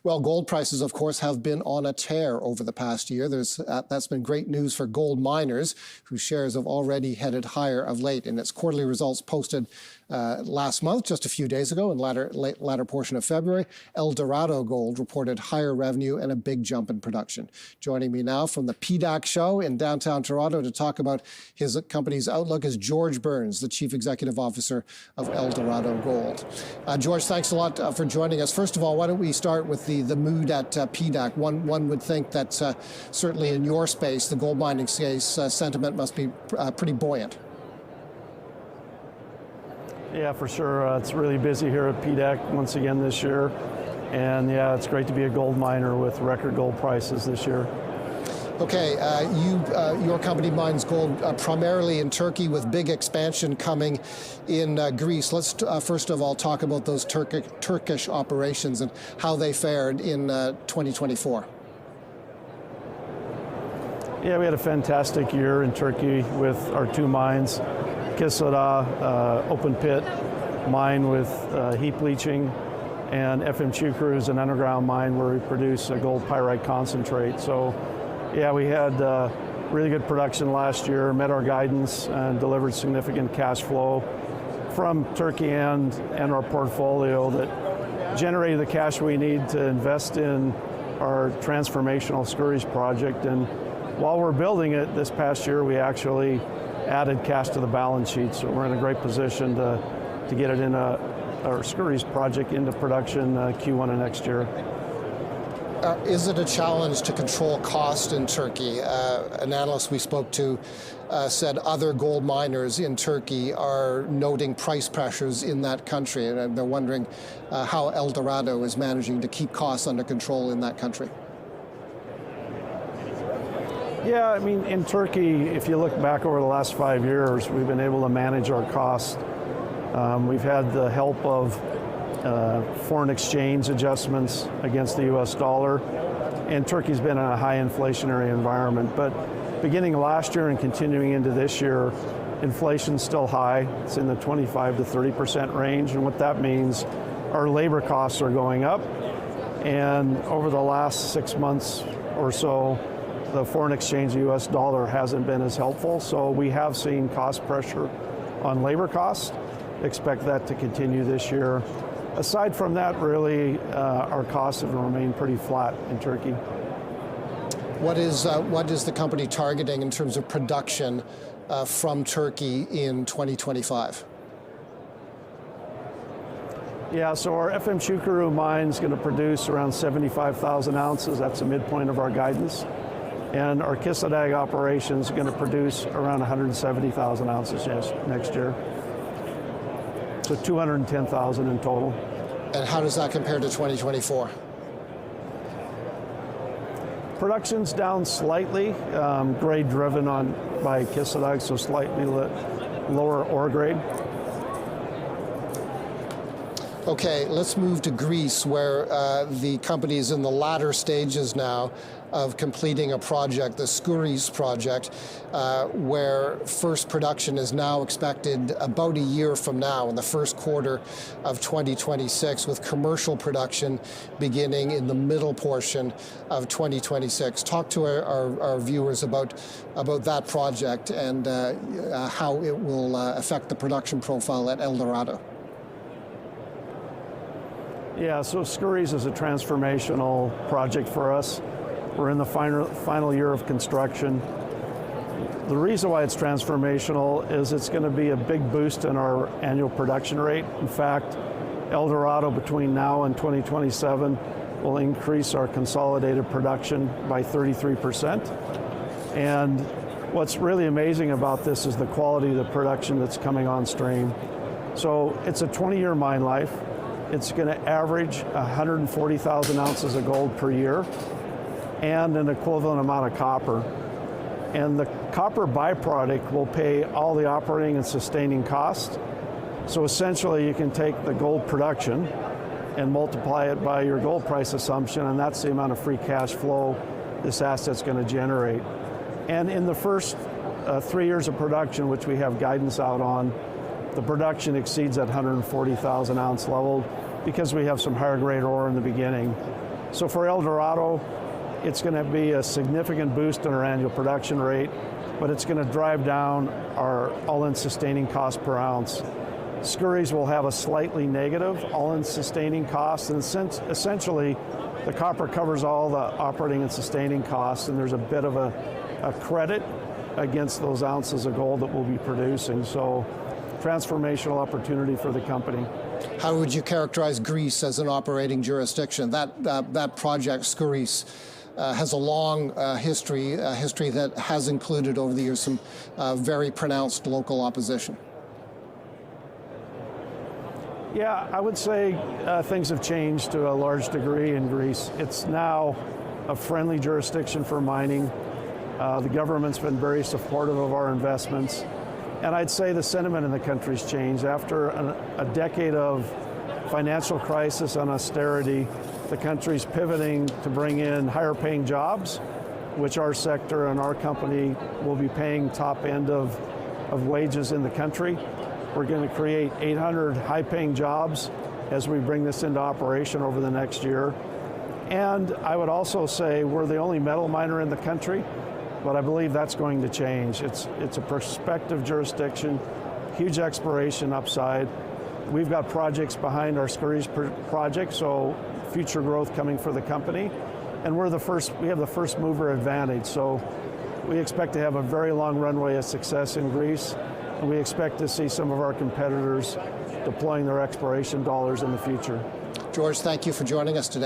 Well, gold prices, of course, have been on a tear over the past year. That's been great news for gold miners, whose shares have already headed higher of late. In its quarterly results posted last month, just a few days ago, in latter portion of February, Eldorado Gold reported higher revenue and a big jump in production. Joining me now from the PDAC show in downtown Toronto to talk about his company's outlook is George Burns, the Chief Executive Officer of Eldorado Gold. George, thanks a lot for joining us. First of all, why don't we start with the mood at PDAC? One would think that certainly in your space, the gold mining space, sentiment must be pretty buoyant. Yeah, for sure. It's really busy here at PDAC once again this year. And yeah, it's great to be a gold miner with record gold prices this year. Okay, your company mines gold primarily in Turkey with big expansion coming in Greece. Let's first of all talk about those Turkish operations and how they fared in 2024. Yeah, we had a fantastic year in Turkey with our two mines. Kışladağ open pit mine with heap leaching, and FM Çukur is an underground mine where we produce a gold pyrite concentrate. So yeah, we had really good production last year, met our guidance and delivered significant cash flow from Turkey and our portfolio that generated the cash we need to invest in our transformational Skouries project. And while we're building it this past year, we actually added cash to the balance sheet. So we're in a great position to get it in our Skouries project into production Q1 of next year. Is it a challenge to control cost in Turkey? An analyst we spoke to said other gold miners in Turkey are noting price pressures in that country, and they're wondering how Eldorado is managing to keep costs under control in that country. Yeah, I mean, in Turkey, if you look back over the last 5 years, we've been able to manage our costs. We've had the help of foreign exchange adjustments against the US dollar, and Turkey's been in a high inflationary environment. But beginning last year and continuing into this year, inflation's still high. It's in the 25 to 30% range, and what that means, our labor costs are going up. And over the last 6 months or so, the foreign exchange US dollar hasn't been as helpful, so we have seen cost pressure on labor costs. Expect that to continue this year. Aside from that, really, our costs have remained pretty flat in Turkey. What is the company targeting in terms of production from Turkey in 2025? Yeah, so our FM Çukur mine is going to produce around 75,000 ounces. That's the midpoint of our guidance. And our Kışladağ operation is going to produce around 170,000 ounces next year. So 210,000 in total. And how does that compare to 2024? Production's down slightly, grade driven by Kışladağ, so slightly lower ore grade. Okay, let's move to Greece, where the company is in the latter stages now of completing a project, the Skouries project, where first production is now expected about a year from now, in the first quarter of 2026, with commercial production beginning in the middle portion of 2026. Talk to our viewers about that project and how it will affect the production profile at Eldorado. Yeah, so Skouries is a transformational project for us. We're in the final year of construction. The reason why it's transformational is it's going to be a big boost in our annual production rate. In fact, Eldorado between now and 2027 will increase our consolidated production by 33%. And what's really amazing about this is the quality of the production that's coming on stream. So it's a 20-year mine life. It's going to average 140,000 ounces of gold per year and an equivalent amount of copper. And the copper byproduct will pay all the operating and sustaining costs. So essentially you can take the gold production and multiply it by your gold price assumption, and that's the amount of free cash flow this asset's going to generate. And in the first 3 years of production, which we have guidance out on, the production exceeds that 140,000 ounce level because we have some higher grade ore in the beginning. So for Eldorado, it's going to be a significant boost in our annual production rate, but it's going to drive down our all-in sustaining cost per ounce. Skouries will have a slightly negative all-in sustaining cost, and essentially the copper covers all the operating and sustaining costs, and there's a bit of a credit against those ounces of gold that we'll be producing. So transformational opportunity for the company. How would you characterize Greece as an operating jurisdiction? That project, Skouries, has a long history that has included over the years some very pronounced local opposition. Yeah, I would say things have changed to a large degree in Greece. It's now a friendly jurisdiction for mining. The government's been very supportive of our investments. And I'd say the sentiment in the country's changed. After a decade of financial crisis and austerity, the country's pivoting to bring in higher paying jobs, which our sector and our company will be paying top end of wages in the country. We're going to create 800 high-paying jobs as we bring this into operation over the next year. And I would also say we're the only metal miner in the country, but I believe that's going to change. It's a prospective jurisdiction, huge exploration upside. We've got projects behind our Skouries project, so future growth coming for the company. And we have the first mover advantage. So we expect to have a very long runway of success in Greece. And we expect to see some of our competitors deploying their exploration dollars in the future. George, thank you for joining us today.